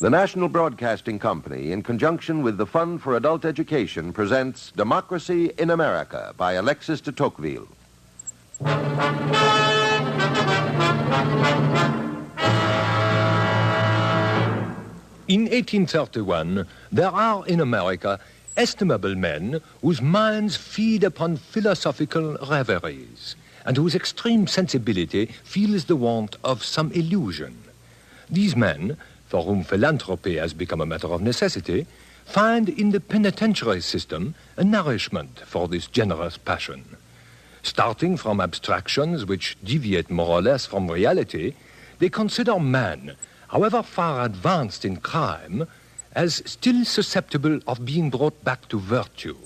The National Broadcasting Company, in conjunction with the Fund for Adult Education, presents Democracy in America by Alexis de Tocqueville. In 1831, there are in America estimable men whose minds feed upon philosophical reveries and whose extreme sensibility feels the want of some illusion. These men, for whom philanthropy has become a matter of necessity, find in the penitentiary system a nourishment for this generous passion. Starting from abstractions which deviate more or less from reality, they consider man, however far advanced in crime, as still susceptible of being brought back to virtue.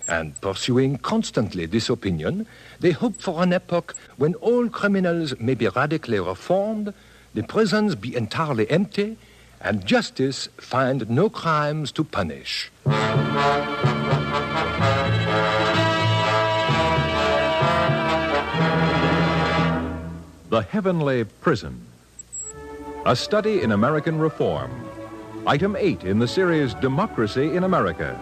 And pursuing constantly this opinion, they hope for an epoch when all criminals may be radically reformed, the prisons be entirely empty, and justice find no crimes to punish. The Heavenly Prison. A study in American reform. Item 8 in the series Democracy in America.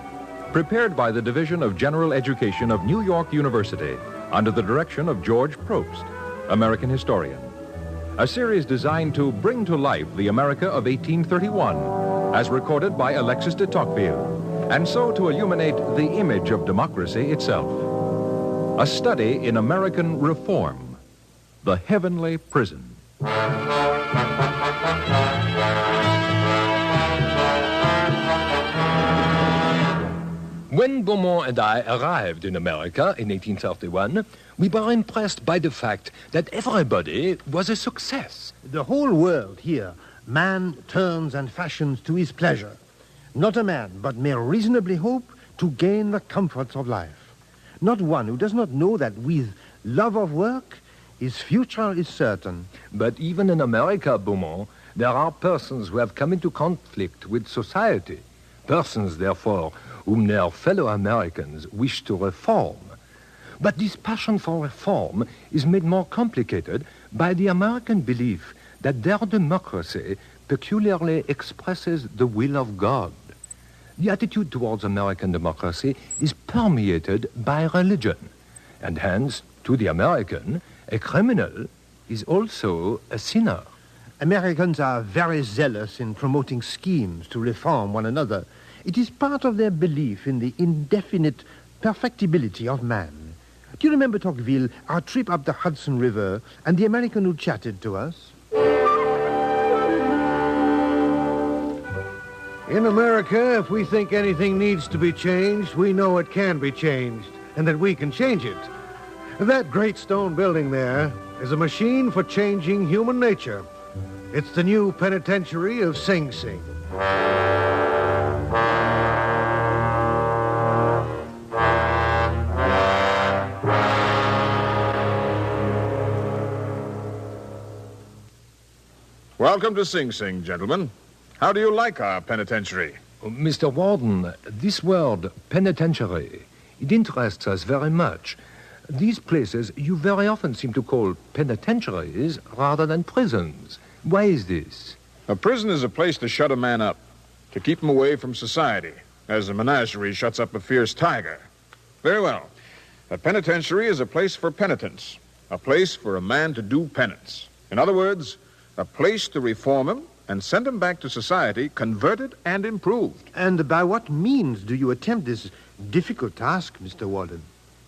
Prepared by the Division of General Education of New York University under the direction of George Probst, American historian. A series designed to bring to life the America of 1831, as recorded by Alexis de Tocqueville, and so to illuminate the image of democracy itself. A study in American reform. The Heavenly Prison. When Beaumont and I arrived in America in 1831, we were impressed by the fact that everybody was a success. The whole world here, man turns and fashions to his pleasure. Not a man, but may reasonably hope to gain the comforts of life. Not one who does not know that with love of work, his future is certain. But even in America, Beaumont, there are persons who have come into conflict with society. Persons, therefore, whom their fellow Americans wish to reform. But this passion for reform is made more complicated by the American belief that their democracy peculiarly expresses the will of God. The attitude towards American democracy is permeated by religion, and hence, to the American, a criminal is also a sinner. Americans are very zealous in promoting schemes to reform one another. It is part of their belief in the indefinite perfectibility of man. Do you remember, Tocqueville, our trip up the Hudson River and the American who chatted to us? In America, if we think anything needs to be changed, we know it can be changed, and that we can change it. That great stone building there is a machine for changing human nature. It's the new penitentiary of Sing Sing. Welcome to Sing Sing, gentlemen. How do you like our penitentiary? Mr. Warden, this word, penitentiary, it interests us very much. These places you very often seem to call penitentiaries rather than prisons. Why is this? A prison is a place to shut a man up, to keep him away from society, as a menagerie shuts up a fierce tiger. Very well. A penitentiary is a place for penitence, a place for a man to do penance. In other words, a place to reform him and send him back to society converted and improved. And by what means do you attempt this difficult task, Mr. Warden?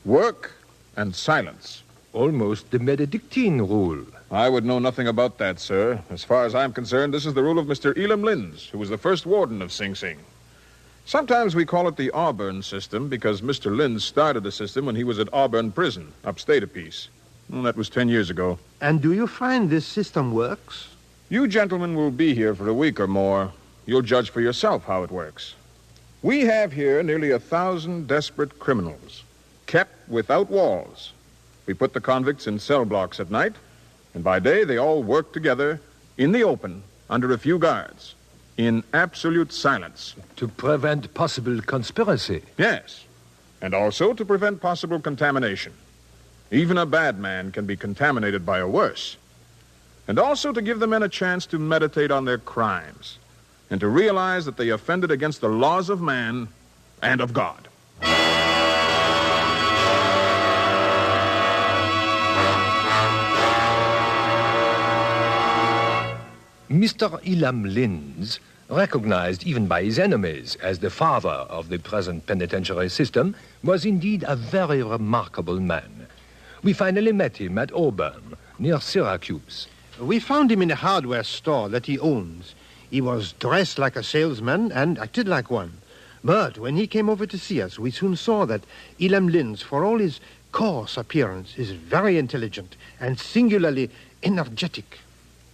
Work and silence. Almost the Benedictine rule. I would know nothing about that, sir. As far as I'm concerned, this is the rule of Mr. Elam Linz, who was the first warden of Sing Sing. Sometimes we call it the Auburn system because Mr. Linz started the system when he was at Auburn Prison, upstate a piece. Well, that was 10 years ago. And do you find this system works? You gentlemen will be here for a week or more. You'll judge for yourself how it works. We have here nearly 1,000 desperate criminals, kept without walls. We put the convicts in cell blocks at night, and by day they all work together in the open under a few guards, in absolute silence. To prevent possible conspiracy. Yes, and also to prevent possible contamination. Even a bad man can be contaminated by a worse. And also to give the men a chance to meditate on their crimes. and to realize that they offended against the laws of man and of God. Mr. Elam Linz, recognized even by his enemies as the father of the present penitentiary system, was indeed a very remarkable man. We finally met him at Auburn, near Syracuse. We found him in a hardware store that he owns. He was dressed like a salesman and acted like one. But when he came over to see us, we soon saw that Elam Linz, for all his coarse appearance, is very intelligent and singularly energetic.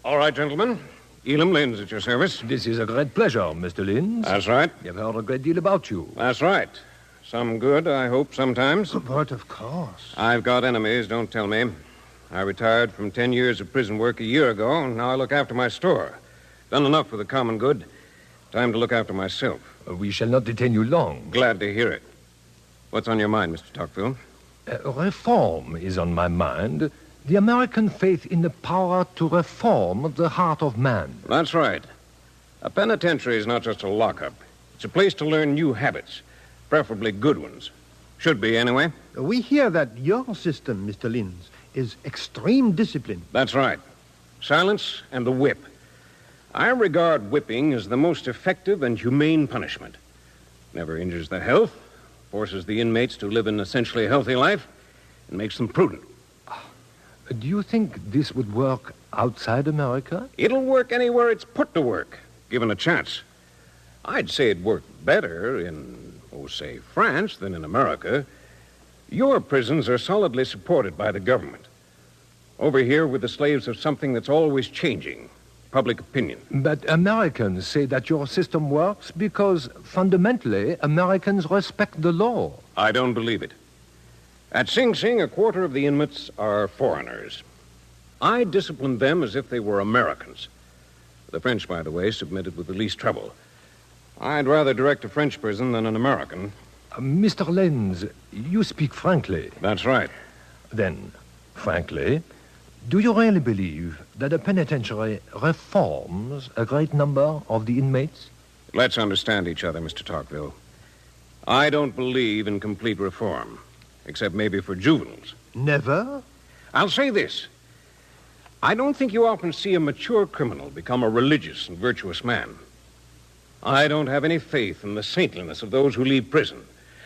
All right, gentlemen. Elam Linz at your service. This is a great pleasure, Mr. Linz. That's right. I've heard a great deal about you. That's right. Some good, I hope, sometimes. But of course. I've got enemies, don't tell me. I retired from 10 years of prison work a year ago, and now I look after my store. Done enough for the common good. Time to look after myself. We shall not detain you long. Glad to hear it. What's on your mind, Mr. Tocqueville? Reform is on my mind. The American faith in the power to reform the heart of man. That's right. A penitentiary is not just a lockup. It's a place to learn new habits, preferably good ones. Should be, anyway. We hear that your system, Mr. Linz, is extreme discipline. That's right. Silence and the whip. I regard whipping as the most effective and humane punishment. Never injures the health, forces the inmates to live an essentially healthy life, and makes them prudent. Do you think this would work outside America? It'll work anywhere it's put to work, given a chance. I'd say it worked better in, say, France than in America. Your prisons are solidly supported by the government. Over here, we're the slaves of something that's always changing, public opinion. But Americans say that your system works because, fundamentally, Americans respect the law. I don't believe it. At Sing Sing, a quarter of the inmates are foreigners. I disciplined them as if they were Americans. The French, by the way, submitted with the least trouble. I'd rather direct a French prison than an American. Mr. Lenz, you speak frankly. That's right. Then, frankly, do you really believe that a penitentiary reforms a great number of the inmates? Let's understand each other, Mr. Tocqueville. I don't believe in complete reform, except maybe for juveniles. Never? I'll say this. I don't think you often see a mature criminal become a religious and virtuous man. I don't have any faith in the saintliness of those who leave prison.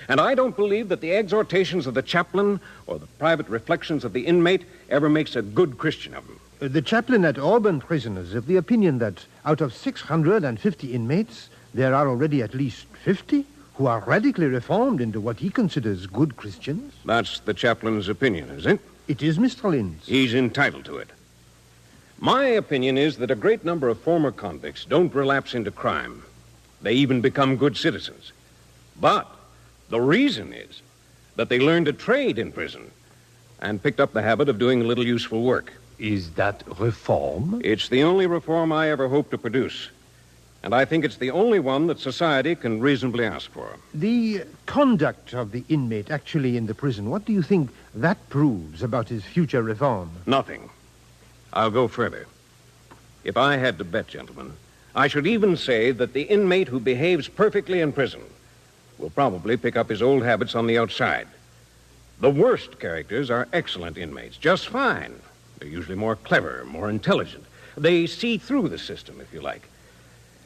And I don't believe that the exhortations of the chaplain or the private reflections of the inmate ever makes a good Christian of him. The chaplain at Auburn Prison is of the opinion that out of 650 inmates, there are already at least 50 who are radically reformed into what he considers good Christians. That's the chaplain's opinion, is it? It is, Mr. Linz. He's entitled to it. My opinion is that a great number of former convicts don't relapse into crime. They even become good citizens. But the reason is that they learned a trade in prison and picked up the habit of doing a little useful work. Is that reform? It's the only reform I ever hope to produce. And I think it's the only one that society can reasonably ask for. The conduct of the inmate actually in the prison, what do you think that proves about his future reform? Nothing. I'll go further. If I had to bet, gentlemen, I should even say that the inmate who behaves perfectly in prison will probably pick up his old habits on the outside. The worst characters are excellent inmates, just fine. They're usually more clever, more intelligent. They see through the system, if you like.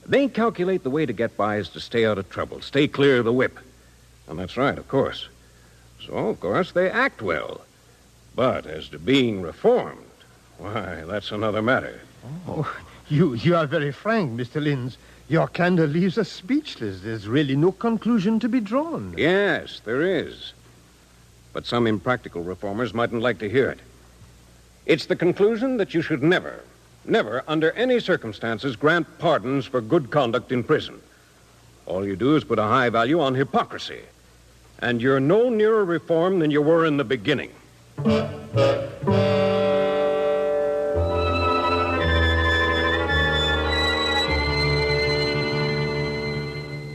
They calculate the way to get by is to stay out of trouble, stay clear of the whip. And that's right, of course. So, of course, they act well. But as to being reformed, why, that's another matter. Oh, you are very frank, Mr. Linz. Your candor leaves us speechless. There's really no conclusion to be drawn. Yes, there is. But some impractical reformers mightn't like to hear it. It's the conclusion that you should never, under any circumstances, grant pardons for good conduct in prison. All you do is put a high value on hypocrisy. And you're no nearer reform than you were in the beginning.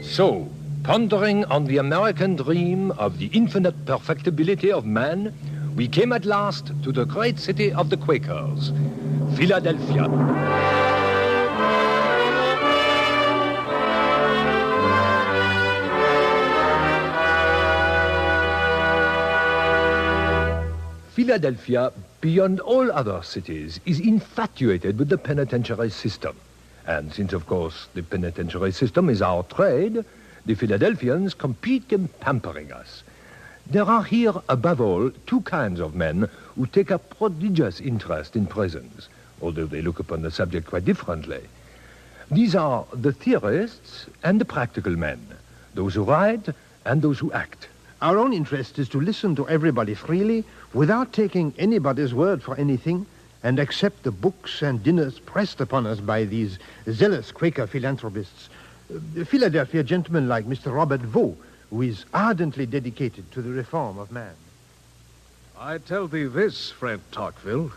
So, pondering on the American dream of the infinite perfectibility of man, we came at last to the great city of the Quakers, Philadelphia. Philadelphia, beyond all other cities, is infatuated with the penitentiary system. And since, of course, the penitentiary system is our trade, the Philadelphians compete in pampering us. There are here, above all, two kinds of men who take a prodigious interest in prisons, although they look upon the subject quite differently. These are the theorists and the practical men, those who write and those who act. Our own interest is to listen to everybody freely without taking anybody's word for anything and accept the books and dinners pressed upon us by these zealous Quaker philanthropists. Philadelphia gentlemen like Mr. Robert Vaux, who is ardently dedicated to the reform of man. I tell thee this, friend Tocqueville,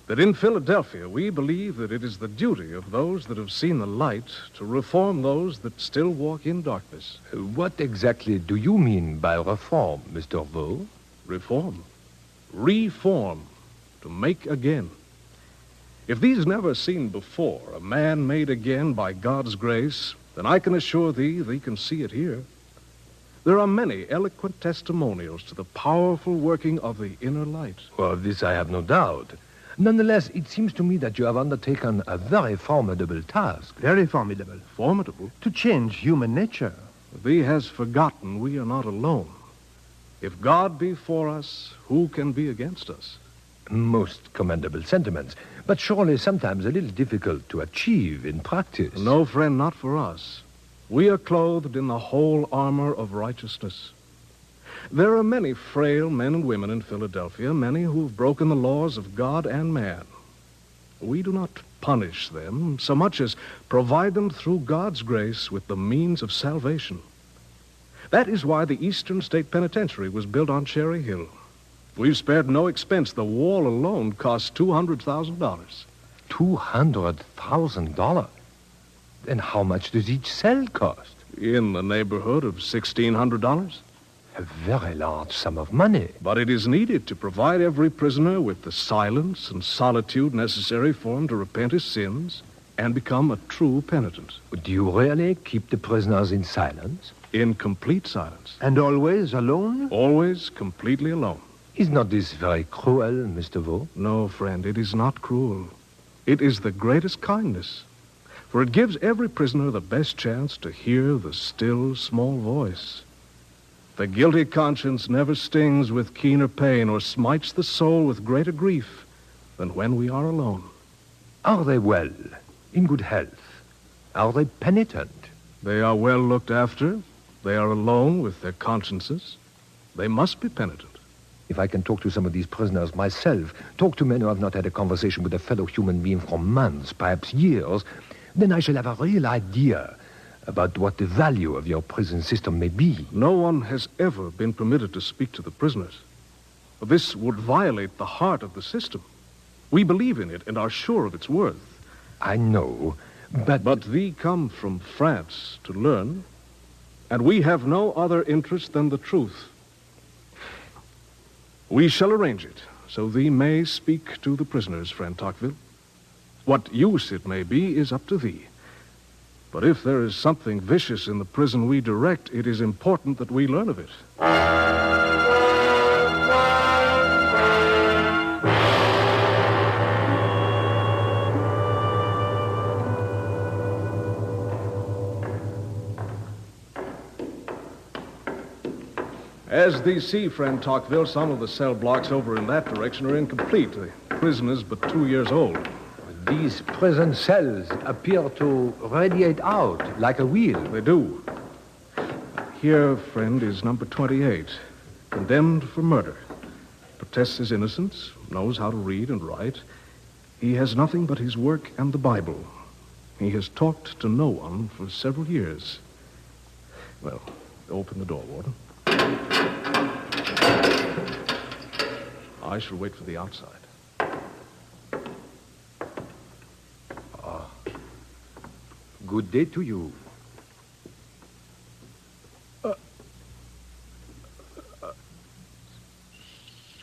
that in Philadelphia we believe that it is the duty of those that have seen the light to reform those that still walk in darkness. What exactly do you mean by reform, Mr. Vaux? Reform. Reform. To make again. If these never seen before a man made again by God's grace, then I can assure thee they can see it here. There are many eloquent testimonials to the powerful working of the inner light. Well, of this I have no doubt. Nonetheless, it seems to me that you have undertaken a very formidable task. Very formidable. Formidable? To change human nature. Thee has forgotten we are not alone. If God be for us, who can be against us? Most commendable sentiments, but surely sometimes a little difficult to achieve in practice. No, friend, not for us. We are clothed in the whole armor of righteousness. There are many frail men and women in Philadelphia, many who have broken the laws of God and man. We do not punish them so much as provide them through God's grace with the means of salvation. That is why the Eastern State Penitentiary was built on Cherry Hill. We've spared no expense. The wall alone cost $200,000. $200,000? And how much does each cell cost? In the neighborhood of $1,600. A very large sum of money. But it is needed to provide every prisoner with the silence and solitude necessary for him to repent his sins and become a true penitent. Do you really keep the prisoners in silence? In complete silence. And always alone? Always completely alone. Is not this very cruel, Mr. Vaux? No, friend, it is not cruel. It is the greatest kindness. For it gives every prisoner the best chance to hear the still, small voice. The guilty conscience never stings with keener pain or smites the soul with greater grief than when we are alone. Are they well, in good health? Are they penitent? They are well looked after. They are alone with their consciences. They must be penitent. If I can talk to some of these prisoners myself, talk to men who have not had a conversation with a fellow human being for months, perhaps years, then I shall have a real idea about what the value of your prison system may be. No one has ever been permitted to speak to the prisoners. This would violate the heart of the system. We believe in it and are sure of its worth. I know, but... But thee come from France to learn, and we have no other interest than the truth. We shall arrange it, so thee may speak to the prisoners, friend Tocqueville. What use it may be is up to thee. But if there is something vicious in the prison we direct, it is important that we learn of it. As thee see, friend Tocqueville, some of the cell blocks over in that direction are incomplete. The prison is but 2 years old. These prison cells appear to radiate out like a wheel. They do. Here, friend, is number 28, condemned for murder. Protests his innocence, knows how to read and write. He has nothing but his work and the Bible. He has talked to no one for several years. Well, open the door, Warden. I shall wait for the outside. Good day to you.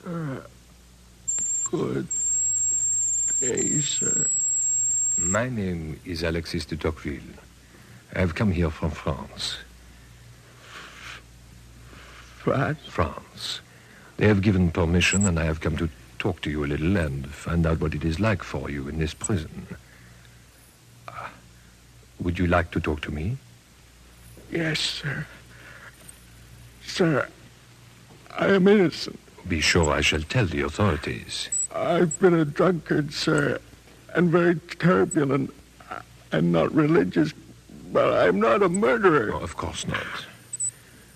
Sir. Good day, sir. My name is Alexis de Tocqueville. I have come here from France. France? France. They have given permission, and I have come to talk to you a little and find out what it is like for you in this prison. Would you like to talk to me? Yes, sir. Sir, I am innocent. Be sure I shall tell the authorities. I've been a drunkard, sir, and very turbulent and not religious, but I'm not a murderer. Oh, of course not.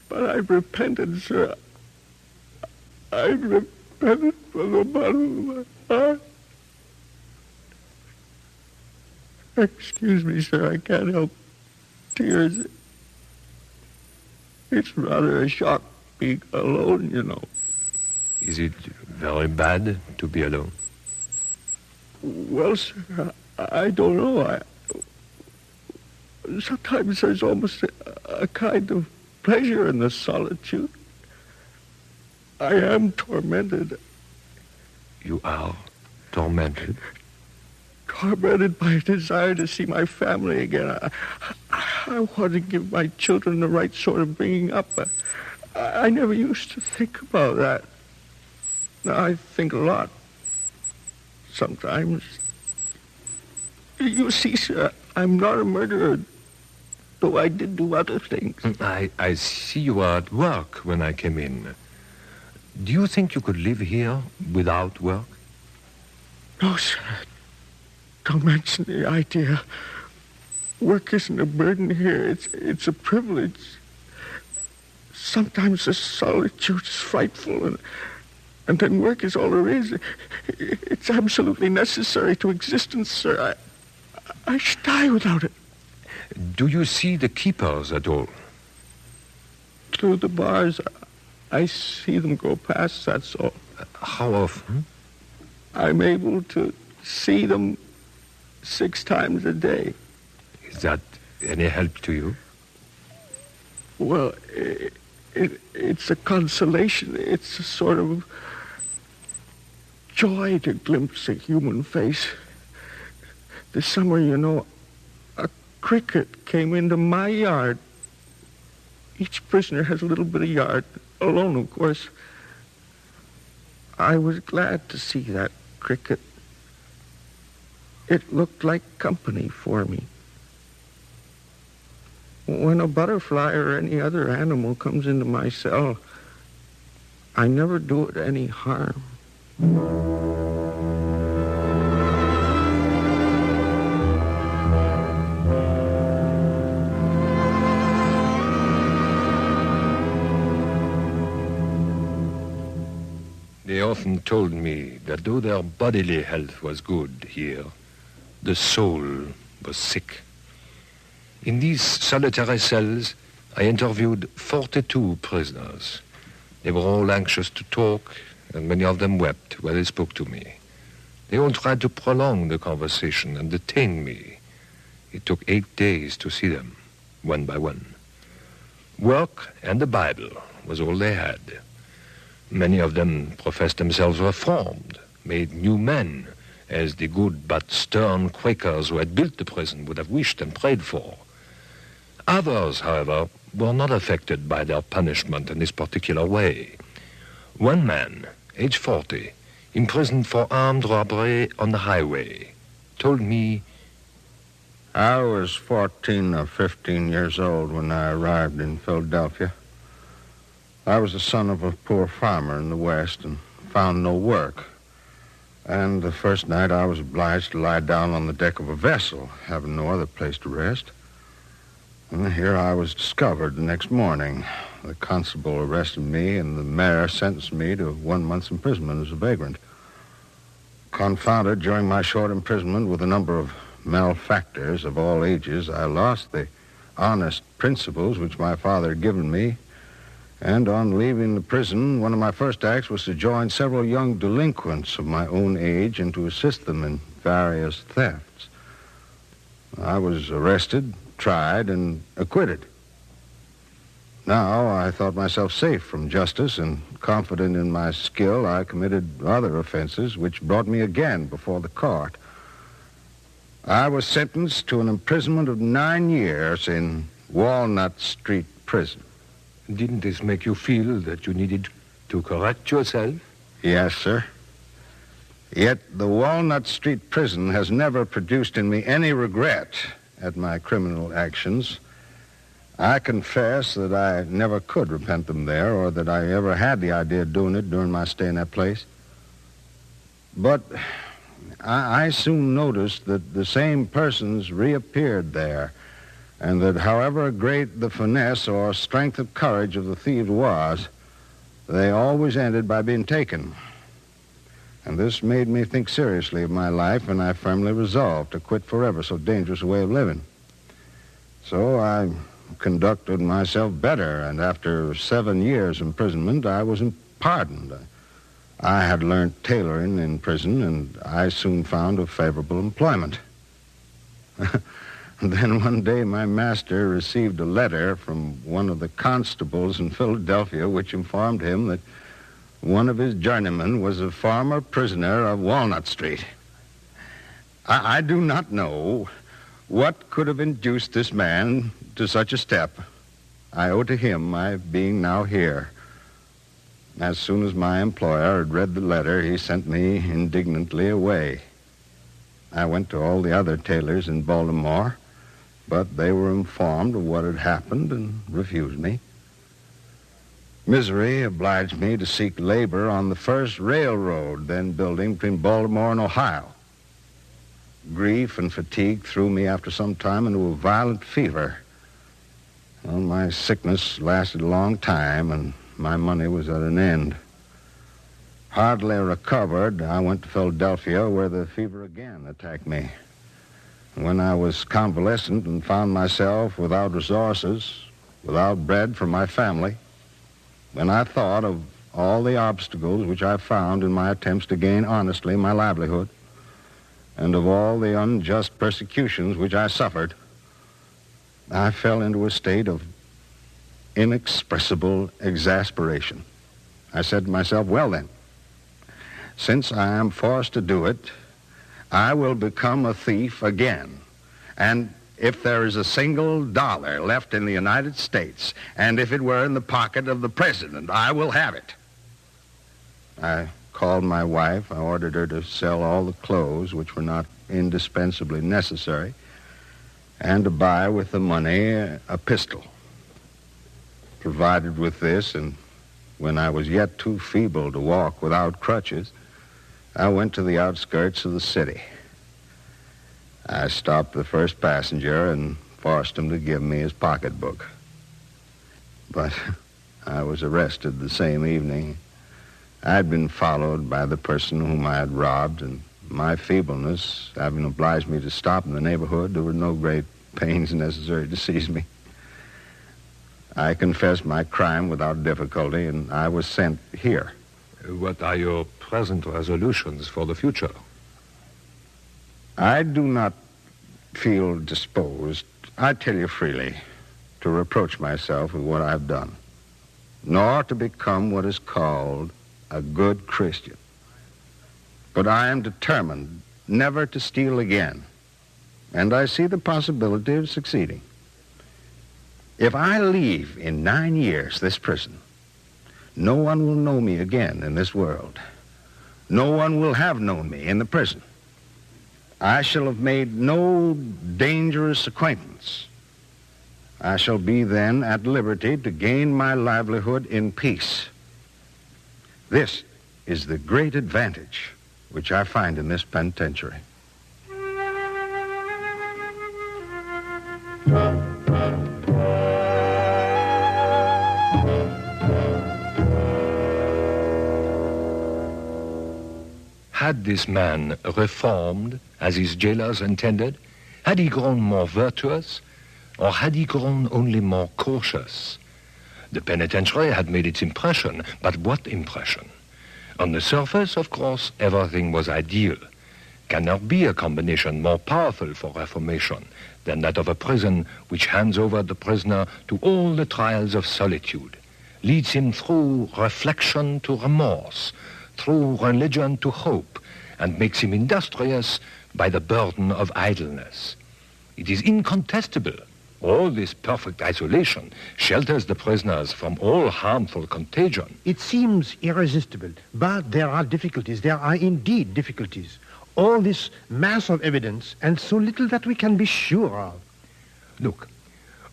But I've repented, sir. I've repented from the bottom of my heart. Excuse me, sir, I can't help tears. It's rather a shock being alone, you know. Is it very bad to be alone? Well, sir, I don't know. Sometimes there's almost a kind of pleasure in the solitude. I am tormented. You are tormented? Tormented by a desire to see my family again. I want to give my children the right sort of bringing up. I never used to think about that. Now I think a lot. Sometimes. You see, sir, I'm not a murderer, though I did do other things. I see you were at work when I came in. Do you think you could live here without work? No, sir. Don't mention the idea. Work isn't a burden here. It's a privilege. Sometimes the solitude is frightful, and then work is all there is. It's absolutely necessary to existence, sir. I should die without it. Do you see the keepers at all? Through the bars, I see them go past, that's all. How often? I'm able to see them 6 times a day. Is that any help to you? Well, it's a consolation. It's a sort of joy to glimpse a human face. This summer, you know, a cricket came into my yard. Each prisoner has a little bit of yard, alone, of course. I was glad to see that cricket. It looked like company for me. When a butterfly or any other animal comes into my cell, I never do it any harm. They often told me that though their bodily health was good here, the soul was sick. In these solitary cells, I interviewed 42 prisoners. They were all anxious to talk, and many of them wept while they spoke to me. They all tried to prolong the conversation and detain me. It took 8 days to see them, one by one. Work and the Bible was all they had. Many of them professed themselves reformed, made new men, as the good but stern Quakers who had built the prison would have wished and prayed for. Others, however, were not affected by their punishment in this particular way. One man, age 40, imprisoned for armed robbery on the highway, told me, I was 14 or 15 years old when I arrived in Philadelphia. I was the son of a poor farmer in the West and found no work. And the first night I was obliged to lie down on the deck of a vessel, having no other place to rest. And here I was discovered the next morning. The constable arrested me, and the mayor sentenced me to 1 month's imprisonment as a vagrant. Confounded during my short imprisonment with a number of malefactors of all ages, I lost the honest principles which my father had given me. And on leaving the prison, one of my first acts was to join several young delinquents of my own age and to assist them in various thefts. I was arrested, tried, and acquitted. Now I thought myself safe from justice, and confident in my skill, I committed other offenses which brought me again before the court. I was sentenced to an imprisonment of 9 years in Walnut Street Prison. Didn't this make you feel that you needed to correct yourself? Yes, sir. Yet the Walnut Street prison has never produced in me any regret at my criminal actions. I confess that I never could repent them there, or that I ever had the idea of doing it during my stay in that place. But I soon noticed that the same persons reappeared there, and that however great the finesse or strength of courage of the thieves was, they always ended by being taken. And this made me think seriously of my life, and I firmly resolved to quit forever so dangerous a way of living. So I conducted myself better, and after 7 years imprisonment, I was pardoned. I had learned tailoring in prison, and I soon found a favorable employment. Then one day my master received a letter from one of the constables in Philadelphia which informed him that one of his journeymen was a former prisoner of Walnut Street. I do not know what could have induced this man to such a step. I owe to him my being now here. As soon as my employer had read the letter, he sent me indignantly away. I went to all the other tailors in Baltimore, but they were informed of what had happened and refused me. Misery obliged me to seek labor on the first railroad then building between Baltimore and Ohio. Grief and fatigue threw me after some time into a violent fever. Well, my sickness lasted a long time, and my money was at an end. Hardly recovered, I went to Philadelphia, where the fever again attacked me. When I was convalescent and found myself without resources, without bread for my family, when I thought of all the obstacles which I found in my attempts to gain honestly my livelihood, and of all the unjust persecutions which I suffered, I fell into a state of inexpressible exasperation. I said to myself, well then, since I am forced to do it, I will become a thief again. And if there is a single dollar left in the United States, and if it were in the pocket of the president, I will have it. I called my wife. I ordered her to sell all the clothes which were not indispensably necessary, and to buy with the money a pistol. Provided with this, and when I was yet too feeble to walk without crutches, I went to the outskirts of the city. I stopped the first passenger and forced him to give me his pocketbook. But I was arrested the same evening. I'd been followed by the person whom I had robbed, and my feebleness having obliged me to stop in the neighborhood, there were no great pains necessary to seize me. I confessed my crime without difficulty, and I was sent here. What are your present resolutions for the future? I do not feel disposed, I tell you freely, to reproach myself with what I've done, nor to become what is called a good Christian. But I am determined never to steal again, and I see the possibility of succeeding. If I leave in 9 years this prison, no one will know me again in this world. No one will have known me in the prison. I shall have made no dangerous acquaintance. I shall be then at liberty to gain my livelihood in peace. This is the great advantage which I find in this penitentiary. Had this man reformed as his jailers intended? Had he grown more virtuous? Or had he grown only more cautious? The penitentiary had made its impression, but what impression? On the surface, of course, everything was ideal. Can there be a combination more powerful for reformation than that of a prison which hands over the prisoner to all the trials of solitude, leads him through reflection to remorse, through religion to hope, and makes him industrious by the burden of idleness? It is incontestable, All this perfect isolation shelters the prisoners from all harmful contagion. It seems irresistible, but there are difficulties. There are indeed difficulties. All this mass of evidence and so little that we can be sure of. Look,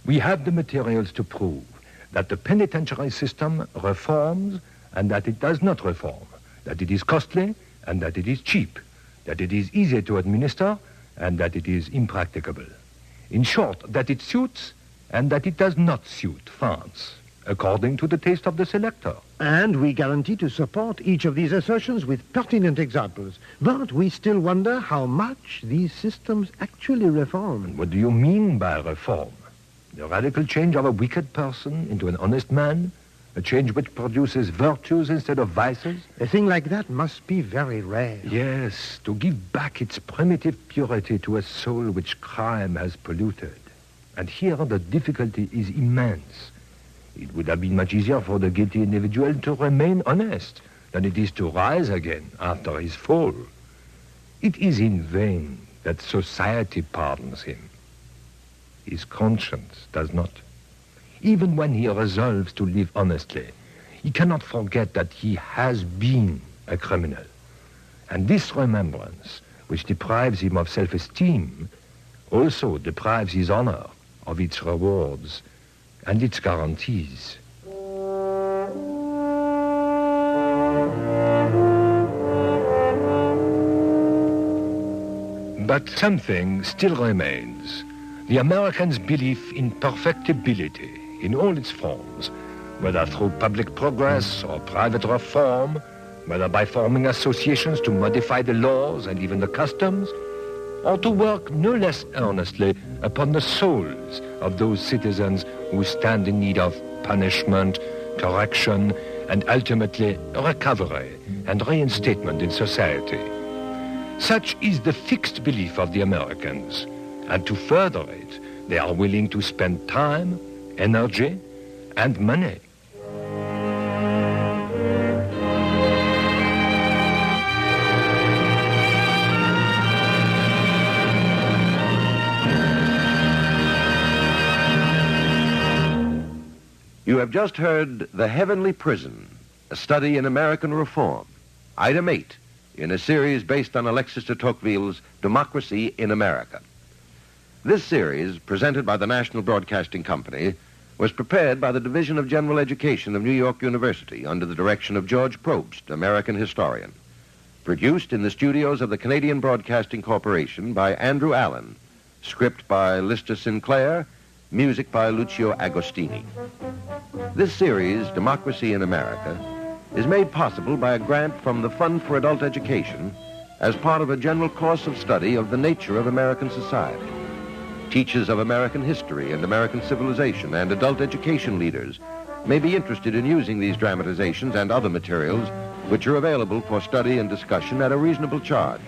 we have the materials to prove that the penitentiary system reforms and that it does not reform, that it is costly and that it is cheap, that it is easy to administer and that it is impracticable. In short, that it suits and that it does not suit France, according to the taste of the selector. And we guarantee to support each of these assertions with pertinent examples. But we still wonder how much these systems actually reform. What do you mean by reform? The radical change of a wicked person into an honest man? A change which produces virtues instead of vices? A thing like that must be very rare. Yes, to give back its primitive purity to a soul which crime has polluted. And here the difficulty is immense. It would have been much easier for the guilty individual to remain honest than it is to rise again after his fall. It is in vain that society pardons him. His conscience does not. Even when he resolves to live honestly, he cannot forget that he has been a criminal. And this remembrance, which deprives him of self-esteem, also deprives his honor of its rewards and its guarantees. But something still remains. The Americans' belief in perfectibility in all its forms, whether through public progress or private reform, whether by forming associations to modify the laws and even the customs, or to work no less earnestly upon the souls of those citizens who stand in need of punishment, correction, and ultimately recovery and reinstatement in society. Such is the fixed belief of the Americans, and to further it, they are willing to spend time, energy, and money. You have just heard The Heavenly Prison, a study in American reform, Item 8, in a series based on Alexis de Tocqueville's Democracy in America. This series, presented by the National Broadcasting Company, was prepared by the Division of General Education of New York University under the direction of George Probst, American historian. Produced in the studios of the Canadian Broadcasting Corporation by Andrew Allen. Script by Lister Sinclair. Music by Lucio Agostini. This series, Democracy in America, is made possible by a grant from the Fund for Adult Education as part of a general course of study of the nature of American society. Teachers of American history and American civilization and adult education leaders may be interested in using these dramatizations and other materials which are available for study and discussion at a reasonable charge.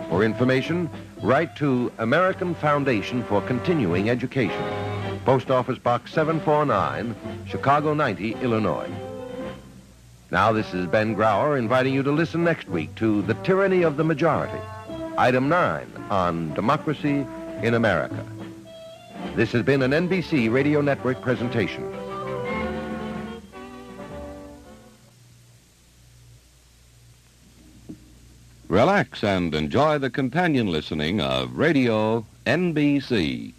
For information, write to American Foundation for Continuing Education, Post Office Box 749, Chicago 90, Illinois. Now this is Ben Grauer inviting you to listen next week to The Tyranny of the Majority, Item 9 on Democracy in America. This has been an NBC Radio Network presentation. Relax and enjoy the companion listening of Radio NBC.